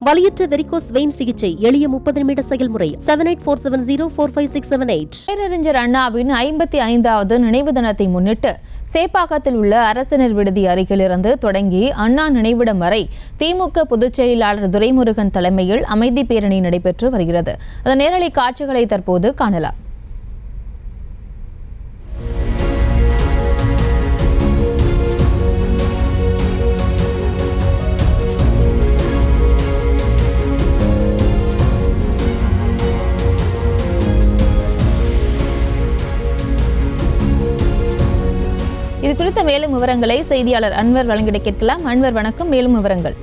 வலியற்ற varicose vein சிகிச்சை எளிய 30 நிமிட செயல்முறை 7847045678. பேரறிஞர் அண்ணாவின் 55வது நினைவு தினத்தை முன்னிட்டு சேப்பாக்கத்தில் உள்ள அரசினர் விடுதி அருகிலிருந்து தொடங்கி அண்ணா நினைவிடம் வரை திமுக பொதுச் செயலாளர் துரைமுருகன் தலைமையில் அமைதி பேரணி நடைபெற்று வருகிறது. அதன் நேரலை காட்சிகளை தற்போது காணலாம். இது குறித்த மேலும் விவரங்களை செய்தியாளர் அன்வர் வழங்கிட கேட்கலாம். அன்வர், வணக்கம். மேலும் விவரங்கள்.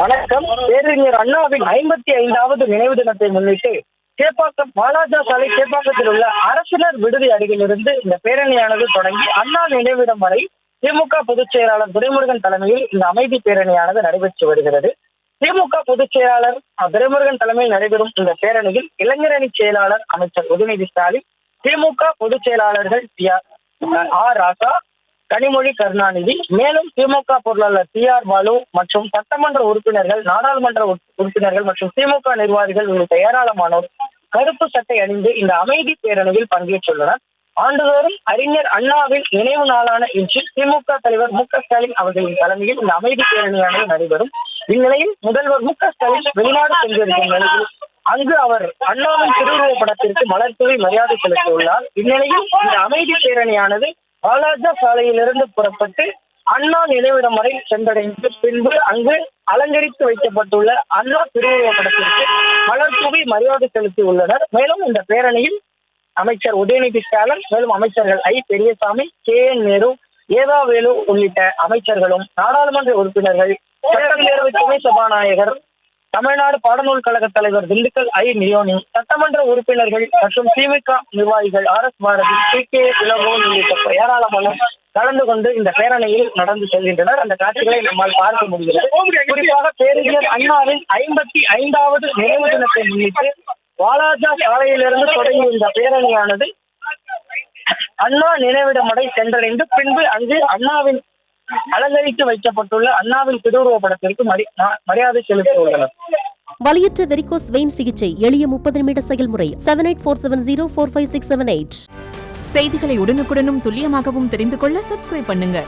வணக்கம். பேரறிஞர் அண்ணாவின் 55வது நினைவு தினத்தை முன்னிட்டு சேப்பாக்கம் வாலாஜா சாலை சேப்பாக்கத்தில் உள்ள அரசினர் விடுதி அருகிலிருந்து இந்த பேரணியானது தொடங்கி அண்ணா நினைவிடம் வரை திமுக பொதுச் செயலாளர் துரைமுருகன் தலைமையில் இந்த அமைதி பேரணியானது நடைபெற்று வருகிறது. திமுக பொதுச் செயலாளர் துரைமுருகன் தலைமையில் நடைபெறும் இந்த பேரணியில் இளைஞரணி செயலாளர் அமைச்சர் உதயநிதி ஸ்டாலின், திமுக பொதுச் செயலாளர்கள் ஆர் ராசா, கனிமொழி கருணாநிதி, மேலும் திமுக பொருளாளர் TR பாலு மற்றும் சட்டமன்ற உறுப்பினர்கள், நாடாளுமன்ற உறுப்பினர்கள் மற்றும் திமுக நிர்வாகிகள் உள்ளிட்ட ஏராளமானோர் கருப்பு சட்டை அணிந்து இந்த அமைதி பேரணியில் பங்கேற்றுள்ளனர். ஆண்டுதோறும் அறிஞர் அண்ணாவின் நினைவு நாளான இன்று திமுக தலைவர் மு க ஸ்டாலின் அவர்களின் தலைமையில் இந்த அமைதி பேரணியானது நடைபெறும். இந்நிலையில் முதல்வர் மு க ஸ்டாலின் வெளிநாடு சென்றிருக்கும் நிலையில் அங்கு அவர் அண்ணாவின் திருவுருவப் படத்திற்கு மலர் தூவி மரியாதை செலுத்தியுள்ளார். இந்நிலையில் இந்த அமைதி பேரணியானது வாலாஜா சாலையிலிருந்து புறப்பட்டு அண்ணா நினைவிடம் வரை சென்றடைந்து பின்பு அங்கு அலங்கரித்து வைக்கப்பட்டுள்ள அண்ணா திருவுருவப் படத்திற்கு மலர் தூவி மரியாதை செலுத்தியுள்ளனர். மேலும் இந்த பேரணியில் அமைச்சர் உதயநிதி ஸ்டாலின், மேலும் அமைச்சர்கள் பெரியசாமி, KN நேரு, ஏதாவேலு உள்ளிட்ட அமைச்சர்களும், நாடாளுமன்ற உறுப்பினர்கள், சட்டப்பேரவை துணை சபாநாயகர், தமிழ்நாடு பாடநூல் கழக தலைவர் திண்டுக்கல் நியோனி, சட்டமன்ற உறுப்பினர்கள் மற்றும் திமுக நிர்வாகிகள், RS பாரதி, PK இளங்கோவன் உள்ளிட்ட ஏராளமானோர் கலந்து கொண்டு இந்த பேரணியில் நடந்து செல்கின்றனர். அந்த காட்சிகளை நம்மால் பார்க்க முடிகிறது. குறிப்பாக பேரறிஞர் அண்ணாவின் 55வது நினைவு தினத்தை முன்னிட்டு வாலாஜா சாலையிலிருந்து தொடங்கிய இந்த பேரணியானது அண்ணா நினைவிடம் வரை சென்றடைந்து பின்பு அங்கு அண்ணாவின் அலங்கரித்து வைக்கப்பட்டுள்ள அண்ணாவின் திருவுருவப் படத்திற்கு மரியாதை செலுத்த உள்ளனர். வலியற்ற வெரிகோஸ் வெயின் சிகிச்சை எளிய 30 நிமிட செயல்முறை 7847045678. செய்திகளை உடனுக்குடனும் துல்லியமாகவும் தெரிந்து கொள்ள சப்ஸ்கிரைப் பண்ணுங்க.